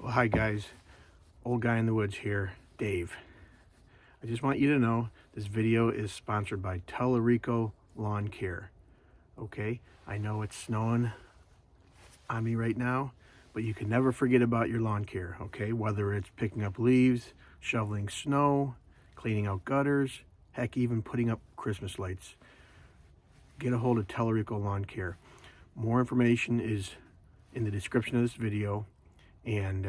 Well, hi guys, old guy in the woods here, Dave. I just want you to know this video is sponsored by Tellerico Lawn Care. Okay, I know it's snowing on me right now, but you can never forget about your lawn care, okay? Whether it's picking up leaves, shoveling snow, cleaning out gutters, heck, even putting up Christmas lights. Get a hold of Tellerico Lawn Care. More information is in the description of this video, and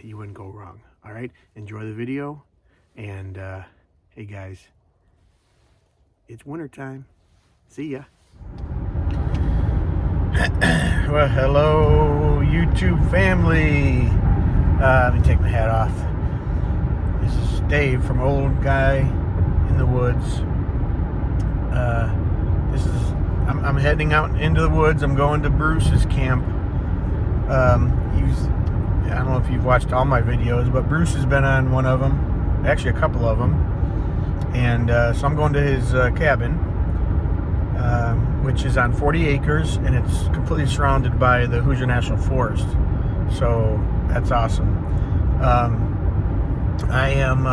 you wouldn't go wrong. All right, enjoy the video, and hey guys, it's wintertime. See ya. Well, hello YouTube family. Let me take my hat off. This is Dave from Old Guy in the Woods. I'm heading out into the woods. I'm going to Bruce's camp. I don't know if you've watched all my videos, but Bruce has been on one of them, actually a couple of them, and so I'm going to his cabin, which is on 40 acres, and it's completely surrounded by the Hoosier National Forest, so that's awesome. I'm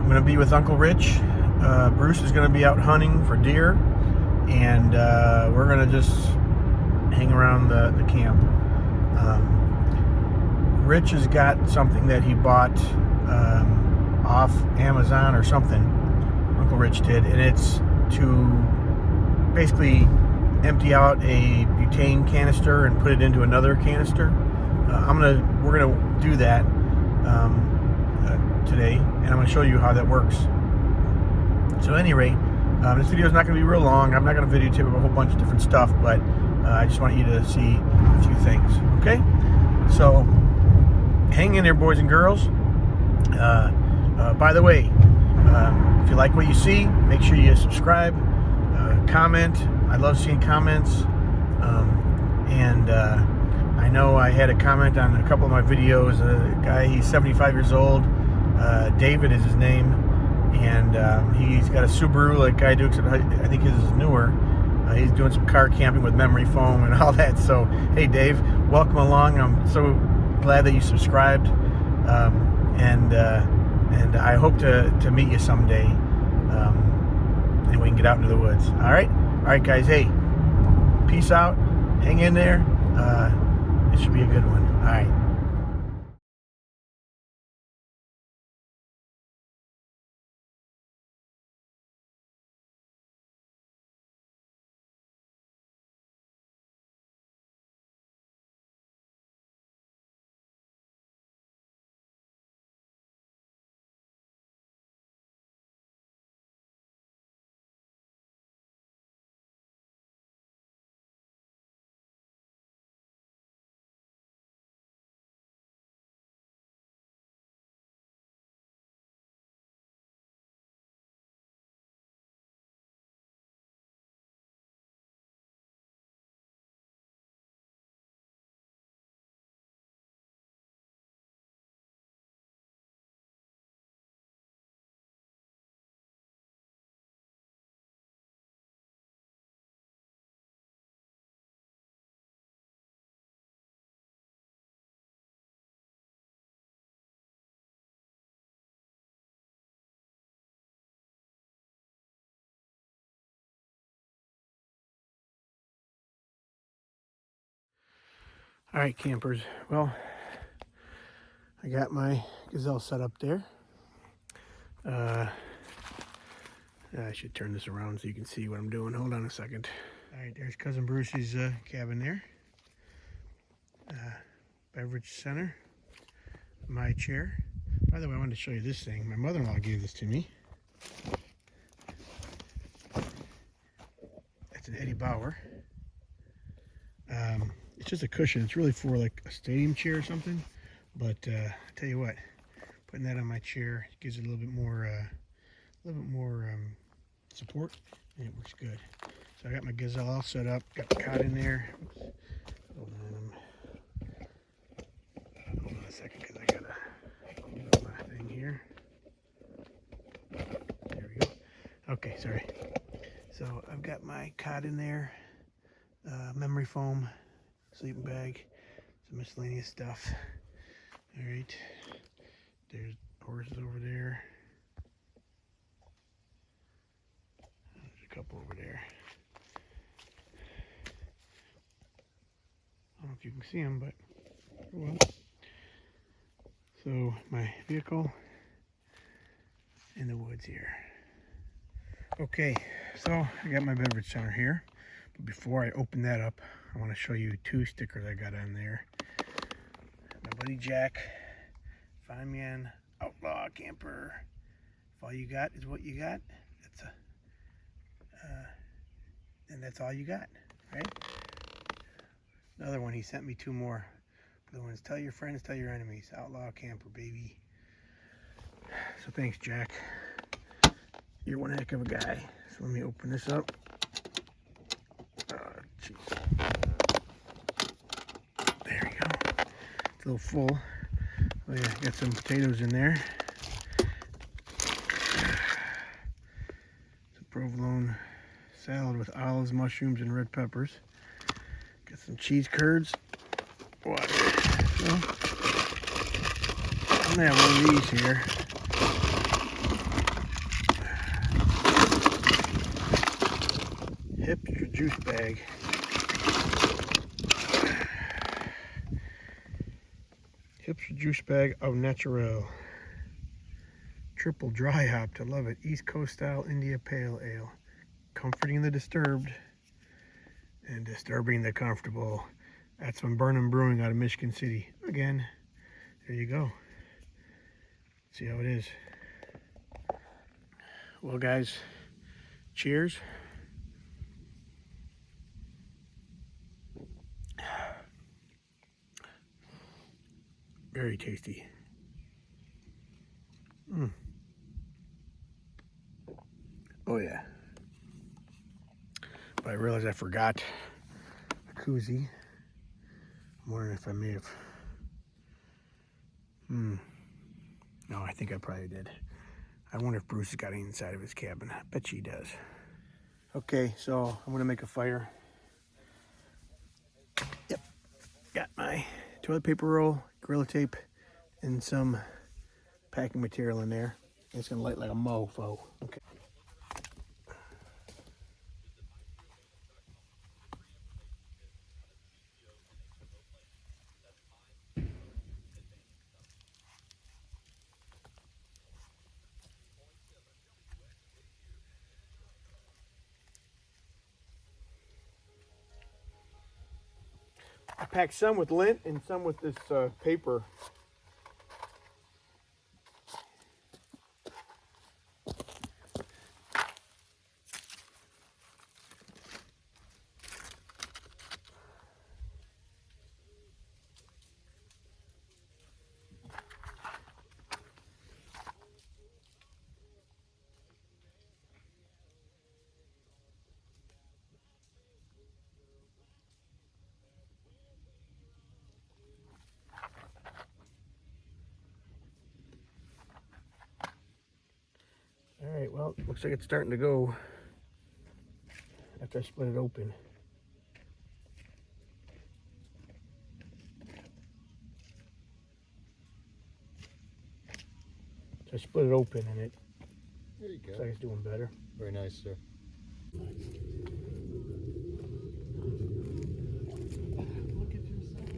going to be with Uncle Rich. Bruce is going to be out hunting for deer, and we're going to just hang around the camp. Rich has got something that he bought off Amazon or something. Uncle Rich did, and it's to basically empty out a butane canister and put it into another canister. We're gonna do that today, and I'm gonna show you how that works. So, at any rate, this video is not gonna be real long. I'm not gonna videotape a whole bunch of different stuff, but I just want you to see a few things. Okay, so hang in there, boys and girls. By the way, if you like what you see, make sure you subscribe, comment. I love seeing comments. I know I had a comment on a couple of my videos. A guy, he's 75 years old. David is his name, and he's got a Subaru like I do, except I think his is newer. He's doing some car camping with memory foam and all that. So, hey, Dave, welcome along. I'm so glad that you subscribed, and I hope to meet you someday, and we can get out into the woods. All right, guys. Hey, peace out. Hang in there. It should be a good one. All right. All right, campers. Well, I got my gazelle set up there. I should turn this around so you can see what I'm doing. Hold on a second. All right, there's Cousin Brucey's cabin there. Beverage center. My chair. By the way, I wanted to show you this thing. My mother-in-law gave this to me. That's an Eddie Bauer. It's just a cushion. It's really for like a stadium chair or something. But I tell you what, putting that on my chair gives it a little bit more support, and it works good. So I got my gazelle all set up. Got the cot in there. Oops. Hold on a second, because I gotta move my thing here. There we go. Okay, sorry. So I've got my cot in there, memory foam sleeping bag. some miscellaneous stuff. All right, there's horses over there. There's a couple over there. I don't know if you can see them, but well. So my vehicle in the woods here. Okay, so I got my beverage center here. But before I open that up, I want to show you two stickers I got on there. My buddy Jack, find me an outlaw camper. If all you got is what you got, that's and that's all you got, right? Another one, he sent me two more. The ones, tell your friends, tell your enemies. Outlaw camper, baby. So thanks, Jack. You're one heck of a guy. So let me open this up. Oh, jeez. There we go. It's a little full. Oh yeah, got some potatoes in there. Some provolone salad with olives, mushrooms, and red peppers. Got some cheese curds. Water. So, I'm gonna have one of these here. Hipster juice bag. Hipster juice bag au naturel. Triple dry hopped. I love it. East Coast style India Pale Ale. Comforting the disturbed and disturbing the comfortable. That's from Burnham Brewing out of Michigan City. Again, there you go. See how it is. Well, guys, cheers. Very tasty. Oh yeah. But I realized I forgot a koozie. I'm wondering if I may have. No, I think I probably did. I wonder if Bruce has got any inside of his cabin. I bet he does. Okay, so I'm gonna make a fire. Yep. Got my toilet paper roll, Gorilla Tape, and some packing material in there. It's gonna light like a mofo. Okay. I packed some with lint and some with this paper. All right, well, looks like it's starting to go after I split it open. So I split it open and it There you go. looks like it's doing better. Very nice, sir. Look at yourself.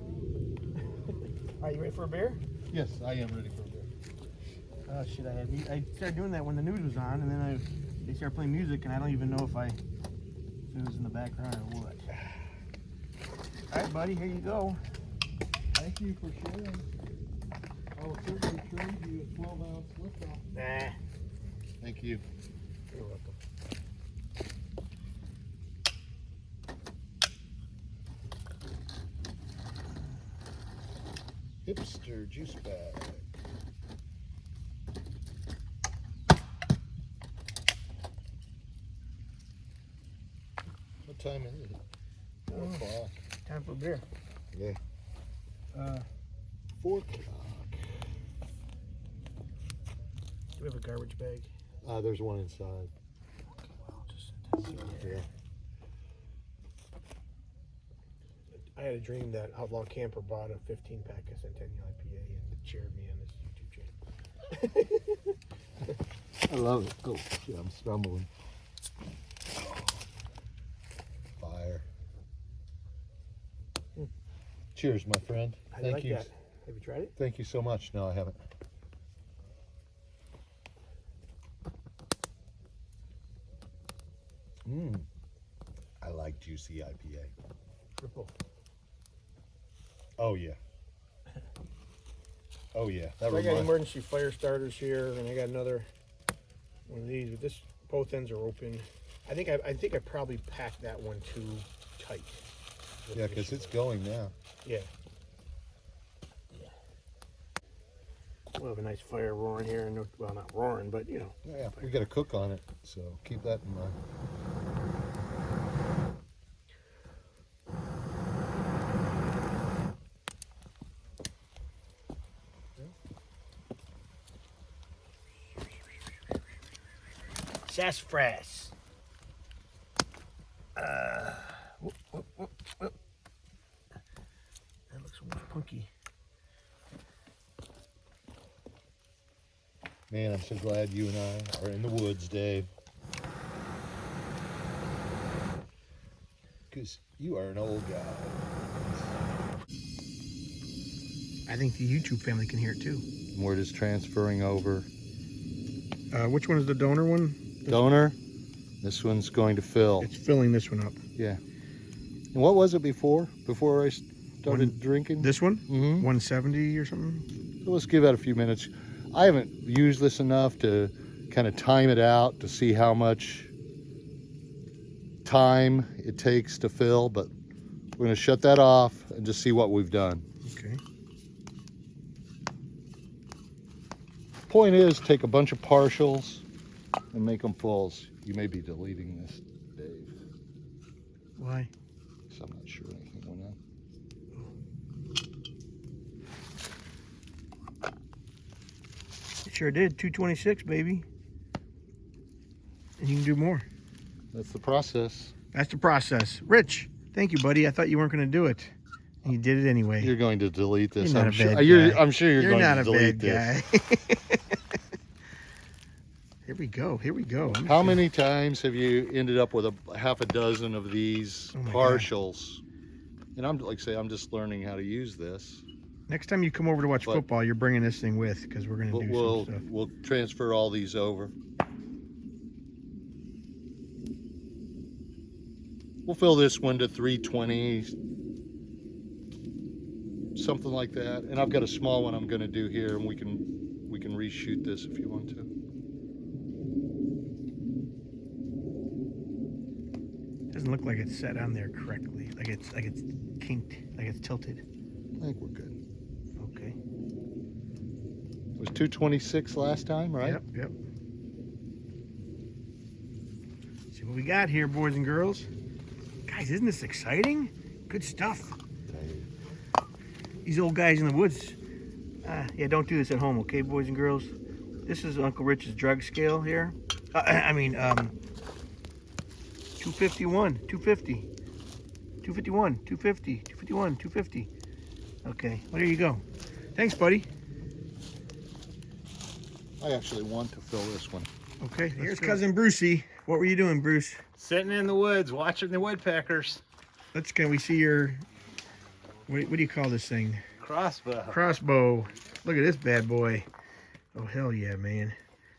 Are you ready for a beer? Yes, I am ready for a beer. Oh shit, I started doing that when the news was on, and then they started playing music, and I don't even know if it was in the background or what. All right, buddy, here you go. Thank you for sharing. I will certainly trade you a 12-ounce lift-off. Nah. Thank you. You're welcome. Hipster juice bag. What time is it? 4 o'clock. Time for a beer. Yeah. 4 o'clock. Do we have a garbage bag? There's one inside. Okay, well, I'll just set that Yeah. I had a dream that Outlaw Camper bought a 15-pack of Centennial IPA and cheered me on his YouTube channel. I love it. Oh, shit, I'm stumbling. Fire. Cheers, my friend. How do you like that? Have you tried it? Thank you so much. No, I haven't. I like juicy IPA. Triple. Oh yeah. Oh yeah. That So I got reminds. emergency fire starters here, and I got another one of these. But this, both ends are open. I think I probably packed that one too tight. Yeah, because it's going now. Yeah. We'll have a nice fire roaring here, and well, not roaring, but you know. Yeah, we got to cook on it, so keep that in mind. Sassafras. That looks almost punky. Man, I'm so glad you and I are in the woods, Dave. Because you are an old guy. I think the YouTube family can hear it too. Word is transferring over. Which one is the donor one? Donor, this one's going to fill. It's filling this one up. Yeah. And what was it before? Before I started drinking? This one? Mm-hmm. 170 or something? So let's give that a few minutes. I haven't used this enough to kind of time it out to see how much time it takes to fill, but we're going to shut that off and just see what we've done. Okay. Point is, take a bunch of partials and make them fulls. You may be deleting this, Dave. Why? So I'm not sure anything went on. It sure did. 226, baby. And you can do more. That's the process. That's the process. Rich, thank you, buddy. I thought you weren't going to do it. And you did it anyway. You're going to delete this. You're not I'm a sure. bad guy. I'm sure you're going not to a delete bad this. guy. Here we go. Here we go. How many times have you ended up with a half a dozen of these Oh my partials? And I'm like say, I'm just learning how to use this. Next time you come over to watch But- football, you're bringing this thing with because we're going to But do we'll some stuff. we'll transfer all these over. We'll fill this one to 320, something like that. And I've got a small one I'm going to do here, and we can reshoot this if you want to. Doesn't look like it's set on there correctly. Like it's kinked, like it's tilted. I think we're good. Okay. It was 226 last time, right? Yep. Yep. See what we got here, boys and girls. Guys, isn't this exciting? Good stuff. These old guys in the woods. Yeah, don't do this at home, okay, boys and girls? This is Uncle Rich's drug scale here. 251, 250, 251, 250, 251, 250. Okay, well, there you go. Thanks, buddy. I actually want to fill this one. Okay, here's cousin Brucey. What were you doing, Bruce? Sitting in the woods watching the woodpeckers. Can we see your, what do you call this thing? Crossbow. Crossbow. Look at this bad boy. Oh, hell yeah, man.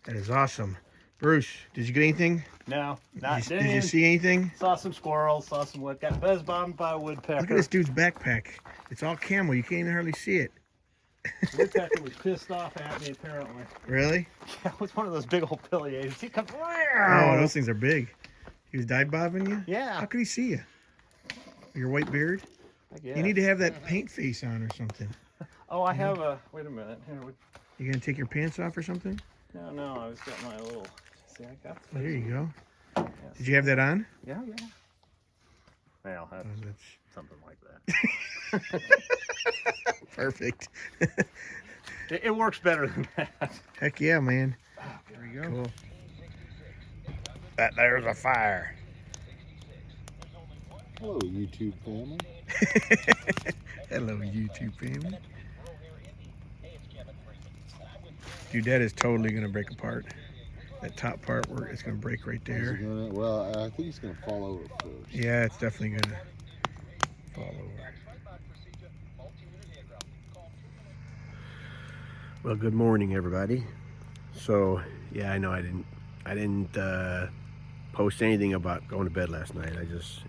That is awesome. Bruce, did you get anything? No, not Did you see anything? Saw some squirrels, saw some wood. Got buzz bombed by a woodpecker. Look at this dude's backpack. It's all camo. You can't even hardly see it. The woodpecker was pissed off at me, apparently. Really? That was one of those big old pileators. He comes. Oh, those things are big. He was dive bobbing you? How Yeah. could he see you? Your white beard? I guess. You need to have that paint face on or something. Oh, I have a. Wait a minute. Here, You gonna take your pants off or something? no, I was got my little. See, I got. Oh, there you go. Yes. Did you have that on? Yeah. Well, that's Oh, that's something like that. perfect. It works better than that. Heck yeah, man. There we go. Cool. That there's a fire. Hello, YouTube family. Hello, YouTube family. Dude, that is totally gonna break apart. That top part where it's gonna break right Is he there. gonna, well, I think he's gonna fall over first. Yeah, it's definitely gonna fall over. Well, good morning, everybody. So, yeah, I know I didn't post anything about going to bed last night.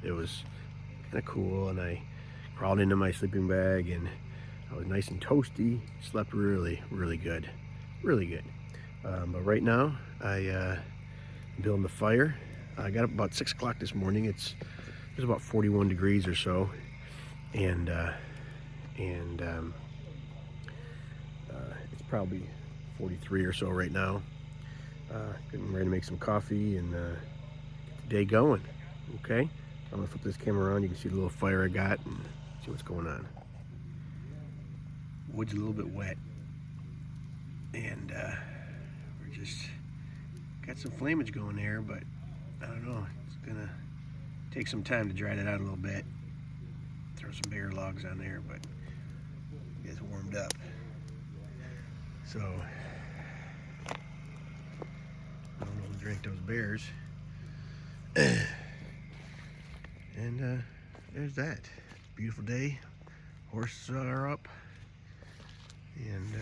It was kind of cool, and I crawled into my sleeping bag, and I was nice and toasty. Slept really, really good, really good. But right now, I'm building the fire. I got up about 6 o'clock this morning. It's about 41 degrees or so, and it's probably 43 or so right now. Getting ready to make some coffee and get the day going. Okay, I'm gonna flip this camera around. You can see the little fire I got and see what's going on. Wood's a little bit wet, and we're just got some flamage going there, but I don't know. It's gonna take some time to dry that out a little bit. Throw some bigger logs on there, but it gets warmed up. So I don't know who drank those beers. And there's that. Beautiful day. Horses are up. And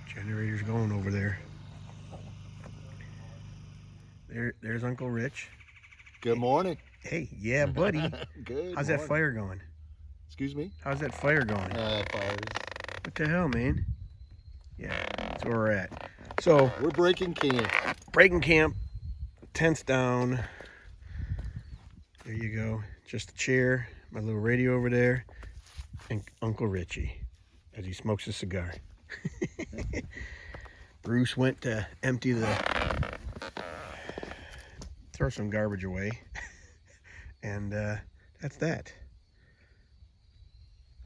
generator's going over there. There's Uncle Rich. Good morning. Hey, yeah, buddy. Good How's morning. that fire going? Excuse me? How's that fire going? Fires. What the hell, man? Yeah, that's where we're at. So, We're breaking camp. breaking camp, tents down. There you go. Just a chair, my little radio over there, and Uncle Richie as he smokes a cigar. Bruce went to throw some garbage away. And that's that.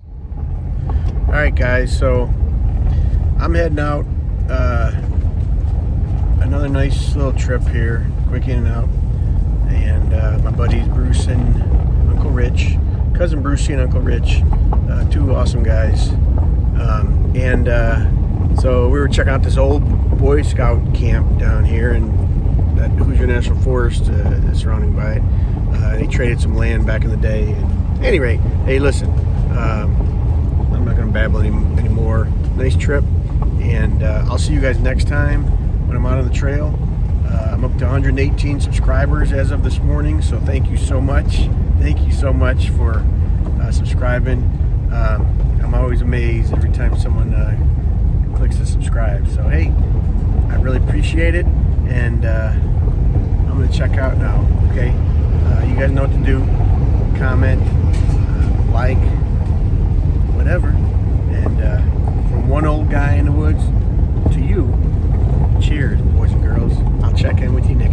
All right, guys, so I'm heading out. Another nice little trip here, quick in and out. And my buddies Bruce and Uncle Rich, cousin Brucey and Uncle Rich, two awesome guys. So we were checking out this old Boy Scout camp down here in that Hoosier National Forest surrounding by it. They traded some land back in the day. And at any rate, hey, listen, I'm not going to babble anymore. Nice trip, and I'll see you guys next time when I'm out on the trail. I'm up to 118 subscribers as of this morning, so thank you so much. Thank you so much for subscribing. I'm always amazed every time someone clicks to subscribe. So hey, I really appreciate it, and I'm going to check out now. Okay, you guys know what to do. Comment, like, whatever. And from one old guy in the woods to you, cheers, boys and girls. I'll check in with you next